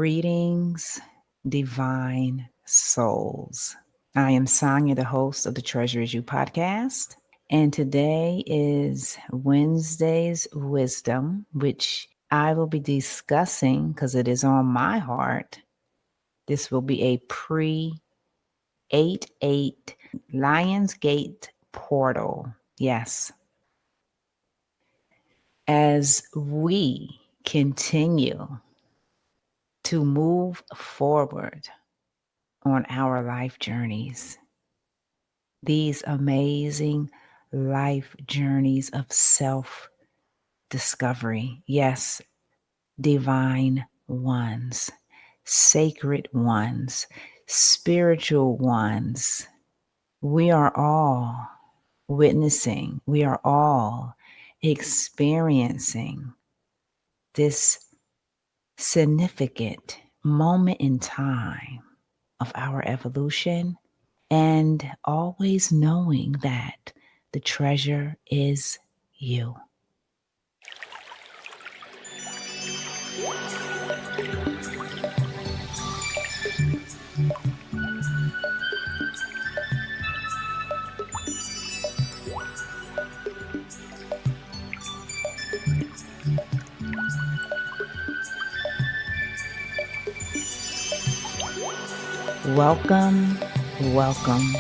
Greetings, divine souls. I am Sonia, the host of the Treasure Is You podcast. And today is Wednesday's Wisdom, which I will be discussing because it is on my heart. This will be a pre 8-8 Lionsgate portal. Yes. As we continue to move forward on our life journeys, these amazing life journeys of self-discovery. Yes, divine ones, sacred ones, spiritual ones. We are all witnessing, we are all experiencing this significant moment in time of our evolution, and always knowing that the treasure is you. Welcome, welcome,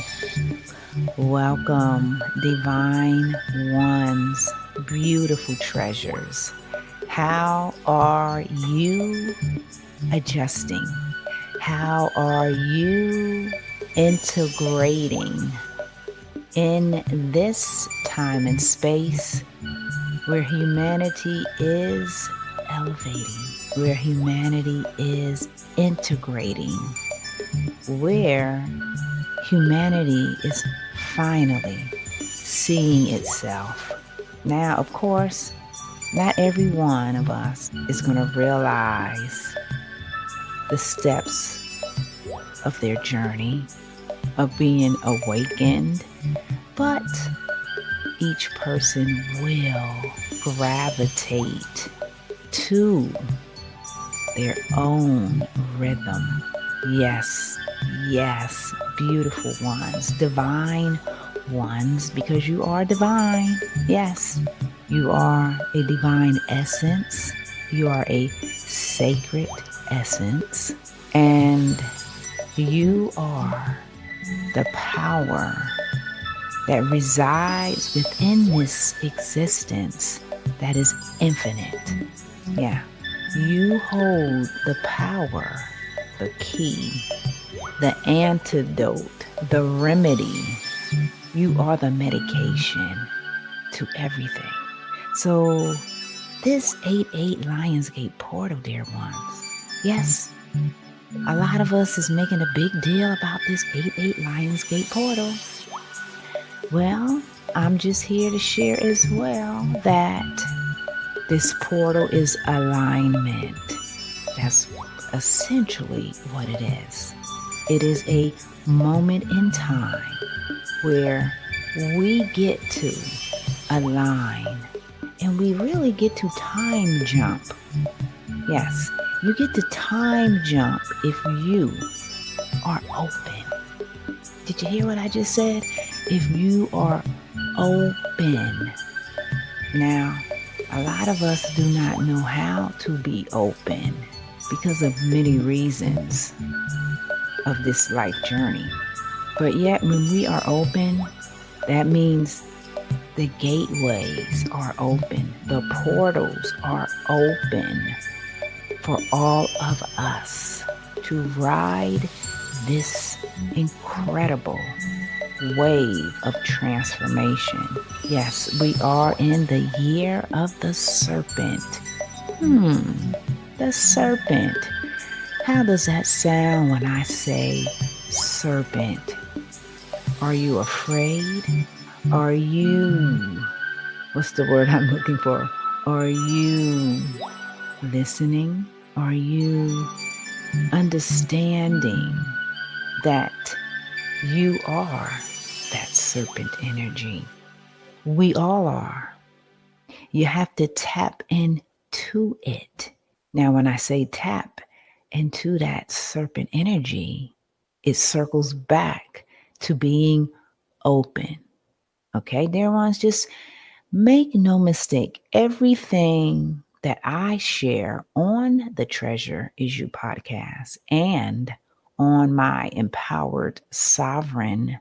welcome, divine ones, beautiful treasures. How are you adjusting? How are you integrating in this time and space where humanity is elevating, where humanity is integrating, where humanity is finally seeing itself? Now, of course, not every one of us is going to realize the steps of their journey of being awakened, but each person will gravitate to their own rhythm. Yes, yes, beautiful ones, divine ones, because you are divine. Yes, you are a divine essence. You are a sacred essence. And you are the power that resides within this existence that is infinite. Yeah. You hold the power, the key, the antidote, the remedy. You are the medication to everything. So this 8-8 Lionsgate portal, dear ones. Yes, a lot of us is making a big deal about this 8-8 Lionsgate portal. Well, I'm just here to share as well that this portal is alignment. That's essentially what it is. It is a moment in time where we get to align, and we really get to time jump. Yes, you get to time jump if you are open. Did you hear what I just said? If you are open. Now, a lot of us do not know how to be open because of many reasons of this life journey. But yet, when we are open, that means the gateways are open, the portals are open for all of us to ride this incredible wave of transformation. Yes, we are in the year of the serpent. The serpent. How does that sound when I say serpent? Are you afraid? Are you, what's the word I'm looking for? Are you listening? Are you understanding that you are that serpent energy? We all are. You have to tap into it. Now, when I say tap, into that serpent energy, it circles back to being open. Okay, dear ones, just make no mistake. Everything that I share on the Treasure Is You podcast and on my Empowered Sovereign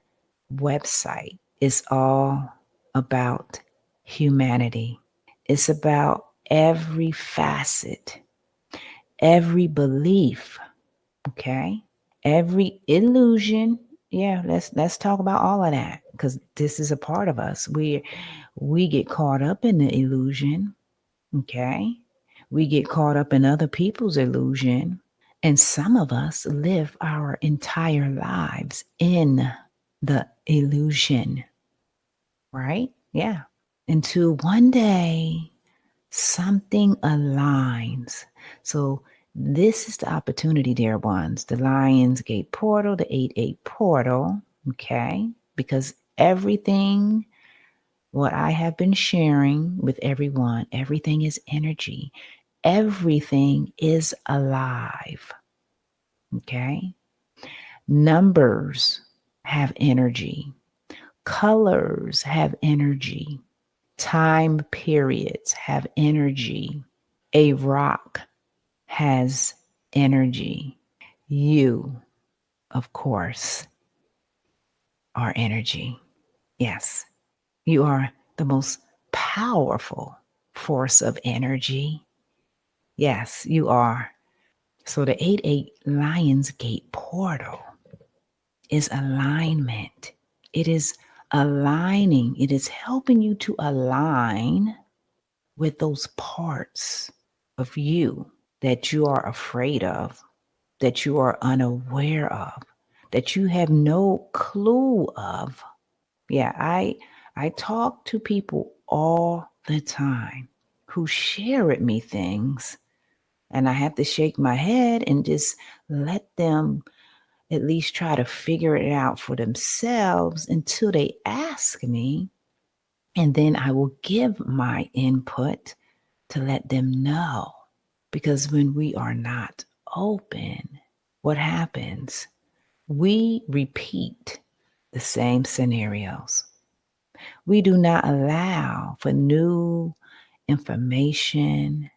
website is all about humanity. It's about every facet, every belief, okay? Every illusion. Yeah, let's talk about all of that because this is a part of us. We get caught up in the illusion, okay? We get caught up in other people's illusion, and some of us live our entire lives in the illusion, right? Yeah. Until one day something aligns. So this is the opportunity, dear ones, the Lionsgate portal, the 8-8 portal, okay? Because everything, what I have been sharing with everyone, everything is energy. Everything is alive, okay? Numbers have energy. Colors have energy. Time periods have energy. A rock has energy. You, of course, are energy. Yes, you are the most powerful force of energy. Yes, you are. So the 8-8 Lionsgate portal is alignment. It is aligning. It is helping you to align with those parts of you that you are afraid of, that you are unaware of, that you have no clue of. Yeah, I talk to people all the time who share with me things, and I have to shake my head and just let them at least try to figure it out for themselves until they ask me, and then I will give my input to let them know. Because when we are not open, what happens? We repeat the same scenarios. We do not allow for new information,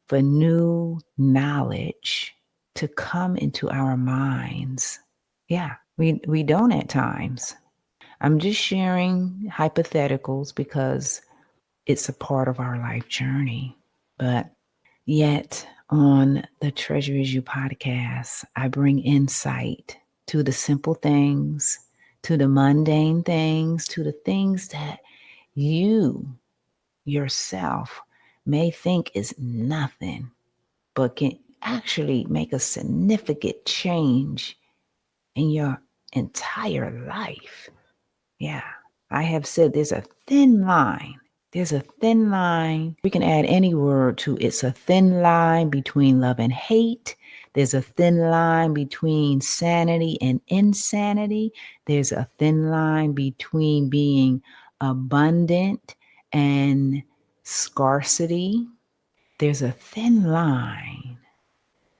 for new knowledge to come into our minds. Yeah, we don't at times. I'm just sharing hypotheticals because it's a part of our life journey. But yet, on the Treasure Is You podcast, I bring insight to the simple things, to the mundane things, to the things that you yourself may think is nothing, but can actually make a significant change in your entire life. Yeah, I have said there's a thin line. There's a thin line. We can add any word to it's a thin line between love and hate. There's a thin line between sanity and insanity. There's a thin line between being abundant and scarcity. There's a thin line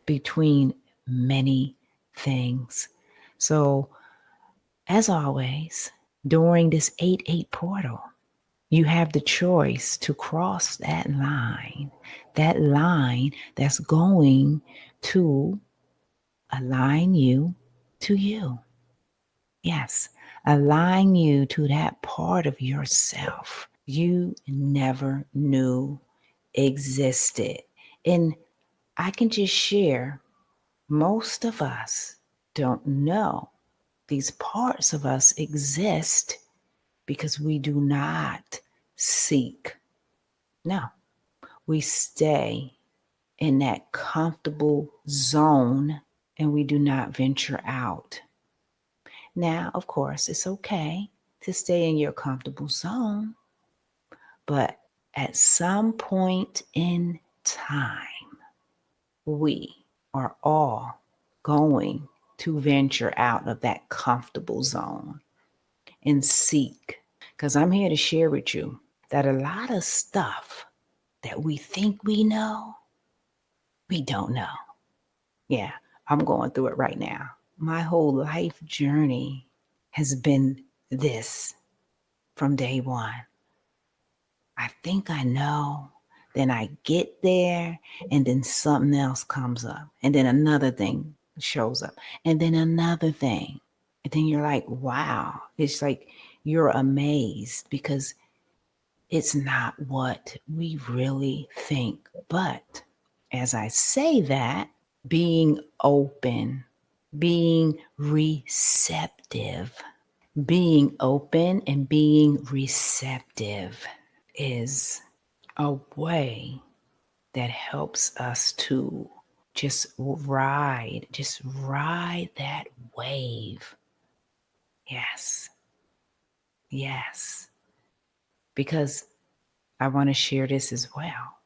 between many things. So, as always, during this 8-8 portal, you have the choice to cross that line that's going to align you to you. Yes, align you to that part of yourself you never knew existed. And I can just share, most of us don't know these parts of us exist because we do not seek. No, we stay in that comfortable zone and we do not venture out. Now, of course, it's okay to stay in your comfortable zone, but at some point in time, we are all going to venture out of that comfortable zone and seek. Because I'm here to share with you that a lot of stuff that we think we know, we don't know. Yeah, I'm going through it right now. My whole life journey has been this from day one. I think I know. Then I get there, and then something else comes up. And then another thing shows up. And then another thing. And then you're like, wow. It's like you're amazed because it's not what we really think. But as I say that, being open, being receptive, being open and being receptive is a way that helps us to just ride that wave. Yes. Yes. Because I want to share this as well.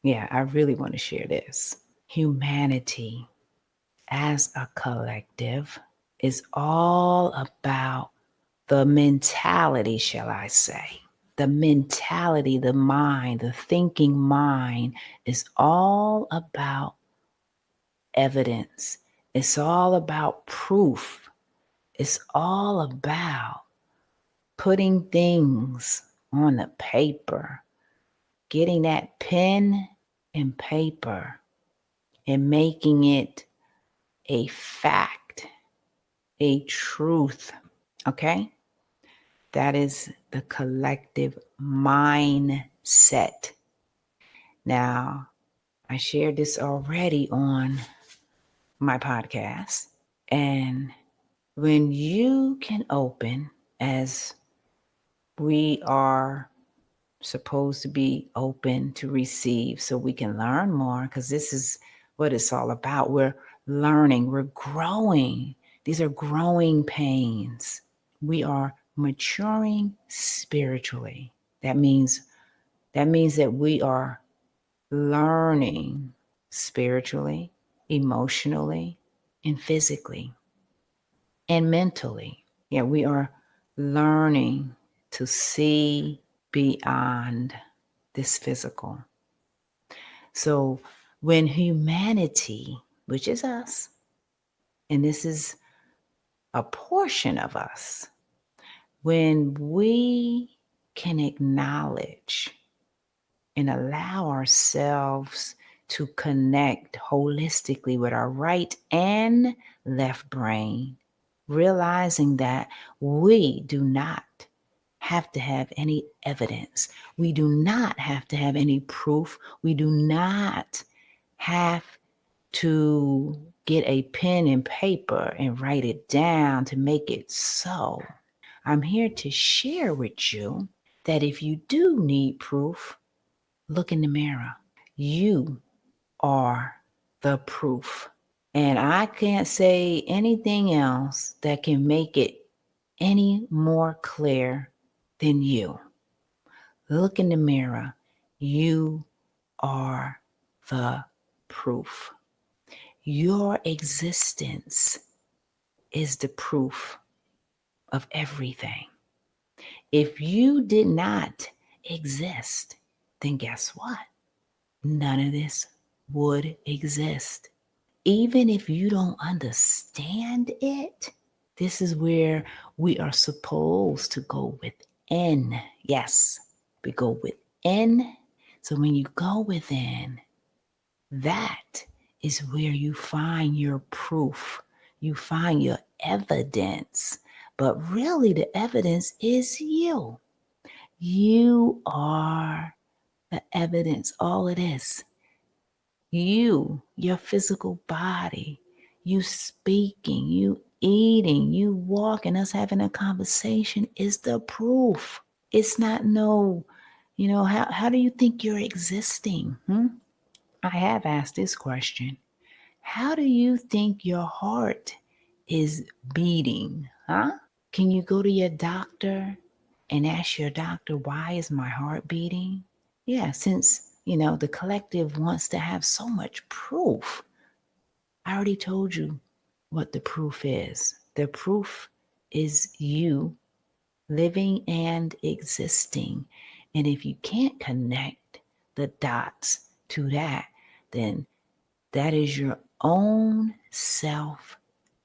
Yeah, I really want to share this. Humanity as a collective is all about the mentality, shall I say. The mentality, the mind, the thinking mind is all about evidence. It's all about proof. It's all about putting things on the paper, getting that pen and paper and making it a fact, a truth. Okay? That is the collective mindset. Now, I shared this already on my podcast. And when you can open, as we are supposed to be open to receive so we can learn more, because this is what it's all about. We're learning, we're growing. These are growing pains. We are maturing spiritually. That means that we are learning spiritually, emotionally, and physically, and mentally. Yeah, we are learning to see beyond this physical. So when humanity, which is us, and this is a portion of us, when we can acknowledge and allow ourselves to connect holistically with our right and left brain, realizing that we do not have to have any evidence. We do not have to have any proof. We do not have to get a pen and paper and write it down to make it so. I'm here to share with you that if you do need proof, look in the mirror. You are the proof. And I can't say anything else that can make it any more clear than you. Look in the mirror. You are the proof. Your existence is the proof of everything. If you did not exist, then guess what? None of this would exist. Even if you don't understand it, this is where we are supposed to go within. Yes, we go within. So when you go within, that is where you find your proof. You find your evidence. But really, the evidence is you. You are the evidence, all it is. You, your physical body, you speaking, you eating, you walking, us having a conversation is the proof. It's not how do you think you're existing? I have asked this question. How do you think your heart is beating? Can you go to your doctor and ask your doctor, why is my heart beating? Yeah, since, the collective wants to have so much proof. I already told you what the proof is. The proof is you living and existing. And if you can't connect the dots to that, then That is your own self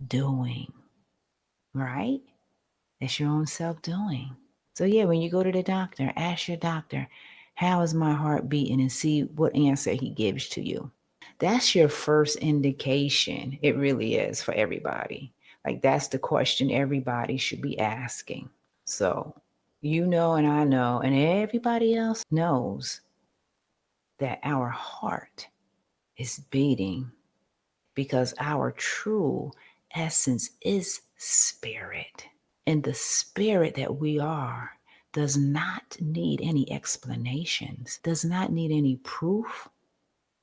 doing, right? That's your own self doing. So yeah, when you go to the doctor, ask your doctor, how is my heart beating, and see what answer he gives to you. That's your first indication. It really is for everybody. Like that's the question everybody should be asking. So you know, and I know, and everybody else knows that our heart is beating because our true essence is spirit. And the spirit that we are does not need any explanations, does not need any proof,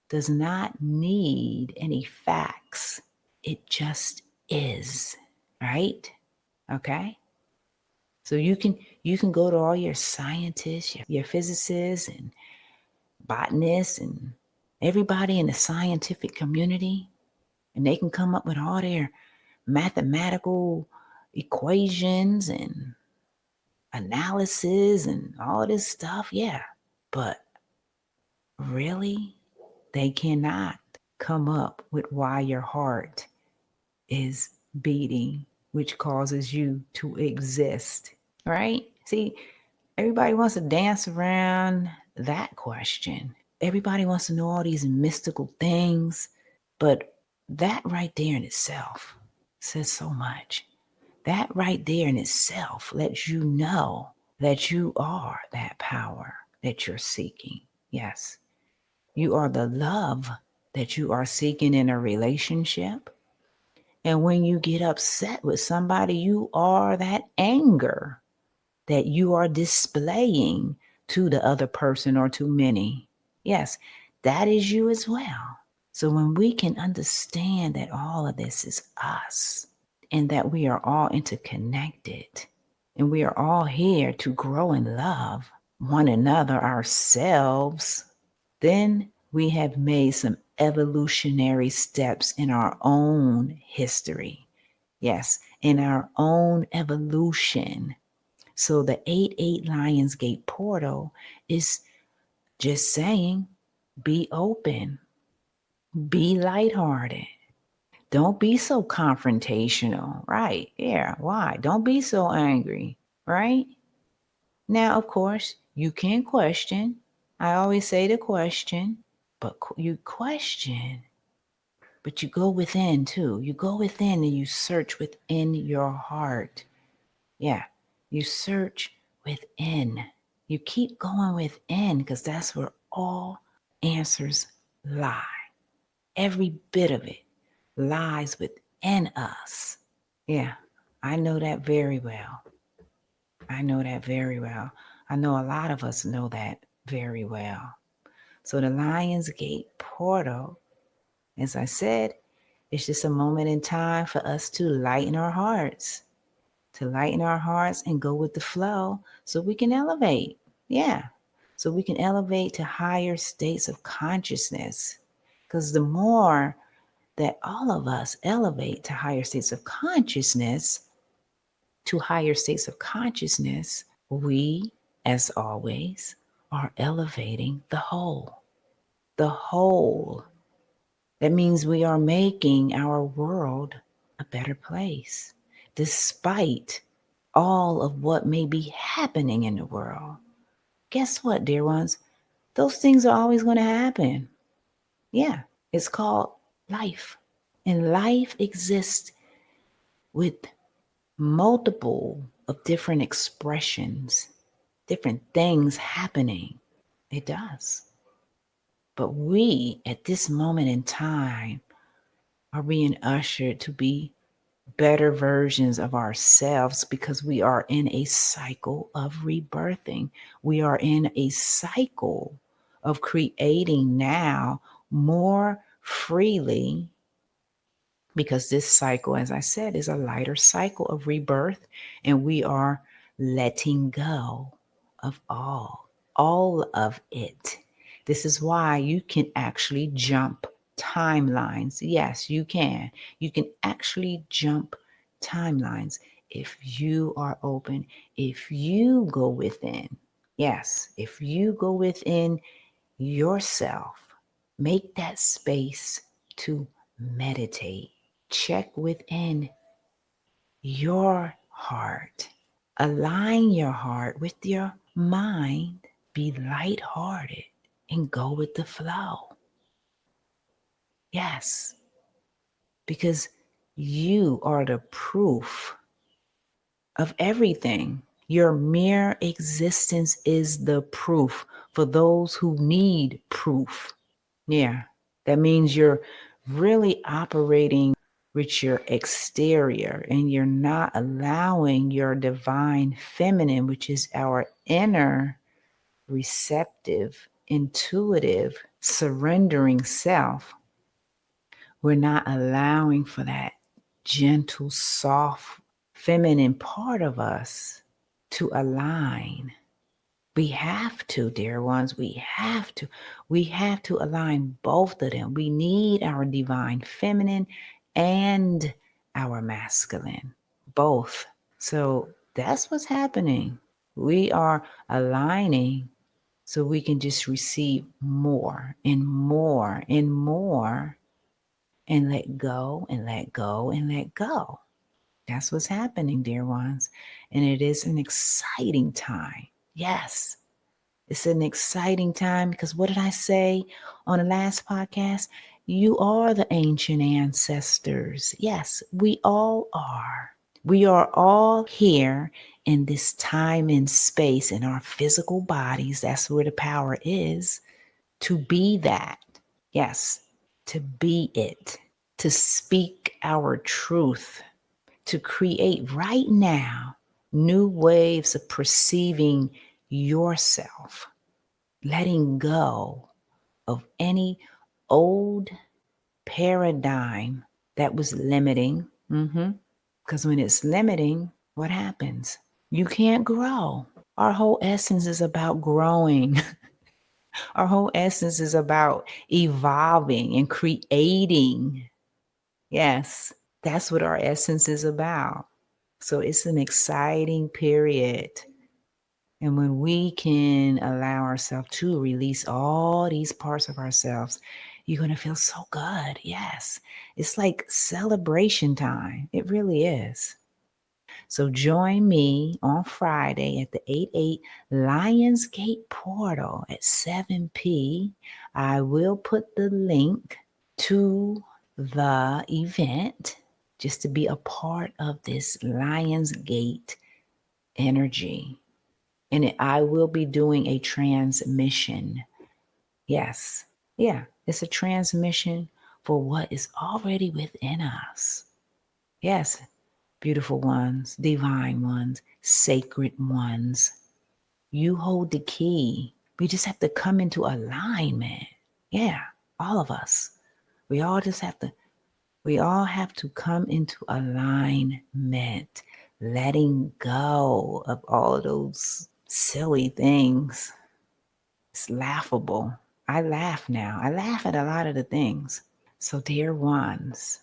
does not need any facts. It just is, right? Okay? So you can go to all your scientists, your physicists and botanists and everybody in the scientific community, and they can come up with all their mathematical equations and analysis and all this stuff. Yeah. But really, they cannot come up with why your heart is beating, which causes you to exist, right? See, everybody wants to dance around that question. Everybody wants to know all these mystical things, but that right there in itself says so much. That right there in itself lets you know that you are that power that you're seeking. Yes, you are the love that you are seeking in a relationship. And when you get upset with somebody, you are that anger that you are displaying to the other person or to many. Yes, that is you as well. So when we can understand that all of this is us and that we are all interconnected and we are all here to grow and love one another, ourselves, then we have made some evolutionary steps in our own history. Yes, in our own evolution. So the 8-8 Lionsgate portal is just saying, be open, be lighthearted. Don't be so confrontational, right? Yeah, why? Don't be so angry, right? Now, of course, you can question. I always say to question, but you question, but you go within too. You go within and you search within your heart. Yeah, you search within. You keep going within because that's where all answers lie. Every bit of it lies within us. Yeah, I know that very well. I know that very well. I know a lot of us know that very well. So the Lionsgate portal, as I said, it's just a moment in time for us to lighten our hearts, and go with the flow so we can elevate. Yeah. So we can elevate to higher states of consciousness. Because the more that all of us elevate to higher states of consciousness, we, as always, are elevating the whole. The whole. That means we are making our world a better place, despite all of what may be happening in the world. Guess what, dear ones? Those things are always going to happen. Yeah, it's called life. And life exists with multiple of different expressions, different things happening. It does. But we, at this moment in time, are being ushered to be better versions of ourselves because we are in a cycle of rebirthing. We are in a cycle of creating now more freely because this cycle, as I said, is a lighter cycle of rebirth, and we are letting go of all of it. This is why you can actually jump timelines. Yes, you can. You can actually jump timelines if you are open, if you go within. Yes, if you go within yourself, make that space to meditate. Check within your heart. Align your heart with your mind. Be lighthearted and go with the flow. Yes, because you are the proof of everything. Your mere existence is the proof for those who need proof. Yeah, that means you're really operating with your exterior and you're not allowing your divine feminine, which is our inner, receptive, intuitive, surrendering self. We're not allowing for that gentle, soft, feminine part of us to align. We have to, dear ones, we have to. We have to align both of them. We need our divine feminine and our masculine, both. So that's what's happening. We are aligning so we can just receive more and more and more and let go and let go and let go. That's what's happening, dear ones. And it is an exciting time. Yes, it's an exciting time because what did I say on the last podcast? You are the ancient ancestors. Yes, we all are. We are all here in this time and space in our physical bodies. That's where the power is to be that. Yes, to be it, to speak our truth, to create right now new ways of perceiving yourself, letting go of any old paradigm that was limiting. Because when it's limiting, what happens? You can't grow. Our whole essence is about growing. Our whole essence is about evolving and creating. Yes, that's what our essence is about. So it's an exciting period. And when we can allow ourselves to release all these parts of ourselves, you're going to feel so good. Yes. It's like celebration time. It really is. So join me on Friday at the 8/8 Lionsgate portal at 7 p. I will put the link to the event just to be a part of this Lionsgate energy. And I will be doing a transmission. Yes. Yeah. It's a transmission for what is already within us. Yes. Beautiful ones, divine ones, sacred ones. You hold the key. We just have to come into alignment. Yeah. All of us. We all have to come into alignment, letting go of all of those silly things. It's laughable. I laugh now. I laugh at a lot of the things. So, dear ones,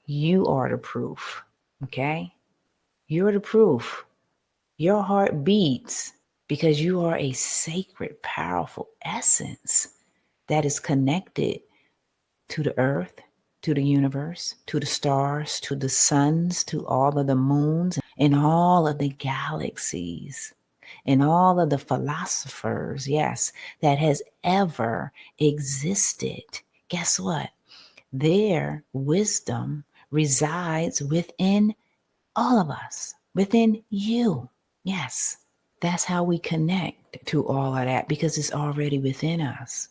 you are the proof, okay? You're the proof. Your heart beats because you are a sacred, powerful essence that is connected to the earth, to the universe, to the stars, to the suns, to all of the moons, and all of the galaxies, and all of the philosophers, yes, that has ever existed. Guess what? Their wisdom resides within all of us, within you. Yes, that's how we connect to all of that because it's already within us.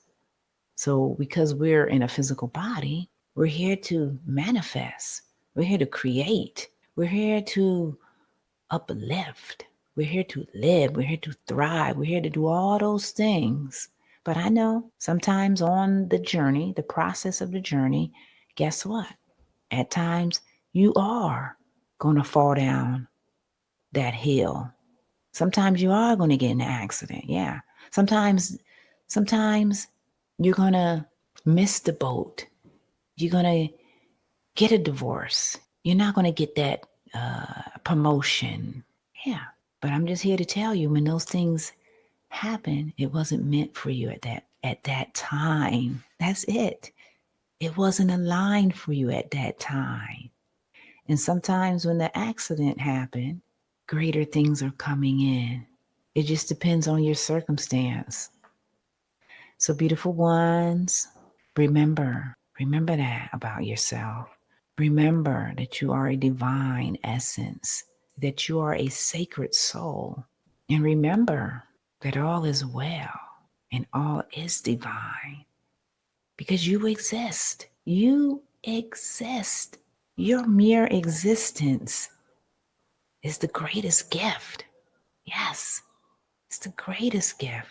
So, because we're in a physical body, we're here to manifest. We're here to create. We're here to uplift. We're here to live. We're here to thrive. We're here to do all those things. But I know sometimes on the journey, the process of the journey, guess what? At times you are going to fall down that hill. Sometimes you are going to get in an accident. Yeah. Sometimes you're going to miss the boat. You're going to get a divorce. You're not going to get that promotion. Yeah. But I'm just here to tell you when those things happen, it wasn't meant for you at that time. That's it. It wasn't aligned for you at that time. And sometimes when the accident happened, greater things are coming in. It just depends on your circumstance. So, beautiful ones, remember that about yourself. Remember that you are a divine essence, that you are a sacred soul. And remember that all is well and all is divine because you exist. You exist. Your mere existence is the greatest gift. Yes, it's the greatest gift.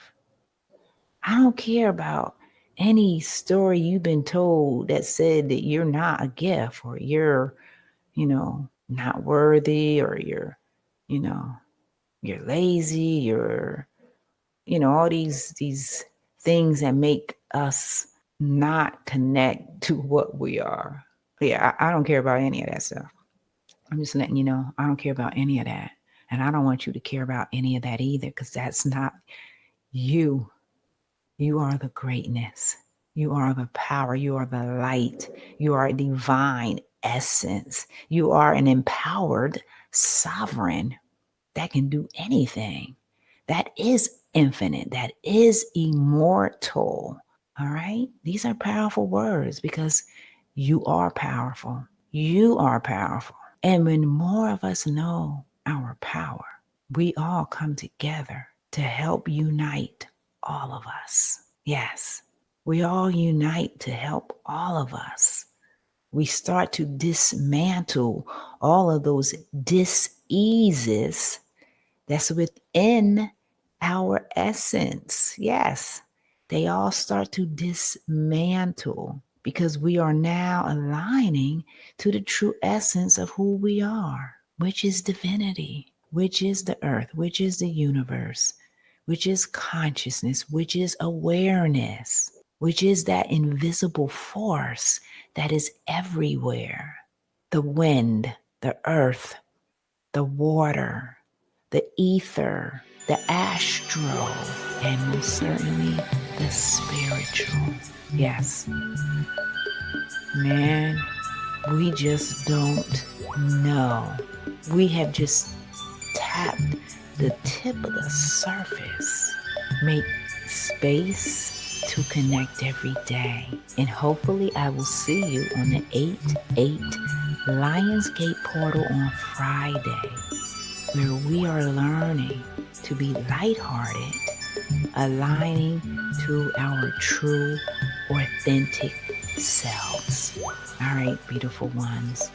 I don't care about any story you've been told that said that you're not a gift or you're, not worthy or you're lazy, you're, all these things that make us not connect to what we are. Yeah, I don't care about any of that stuff. I'm just letting you know, I don't care about any of that. And I don't want you to care about any of that either, because that's not you. You are the greatness. You are the power. You are the light. You are a divine essence. You are an empowered sovereign that can do anything. That is infinite. That is immortal. All right? These are powerful words because you are powerful. You are powerful. And when more of us know our power, we all come together to help unite all of us. Yes, we all unite to help all of us. We start to dismantle all of those dis-eases that's within our essence. Yes, they all start to dismantle because we are now aligning to the true essence of who we are, which is divinity, which is the earth, which is the universe, which is consciousness, which is awareness, which is that invisible force that is everywhere. The wind, the earth, the water, the ether, the astral, and most certainly the spiritual. Yes. Man, we just don't know. We have just tapped the tip of the surface. Make space to connect every day. And hopefully I will see you on the 8/8 Lionsgate portal on Friday, where we are learning to be lighthearted, aligning to our true, authentic selves. All right, beautiful ones.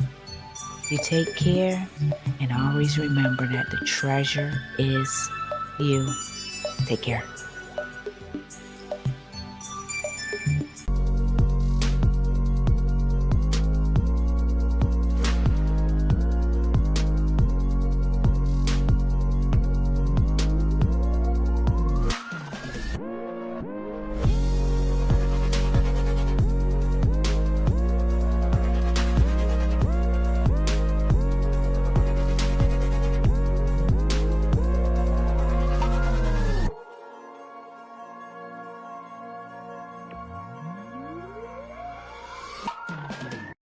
You take care and always remember that the treasure is you. Take care.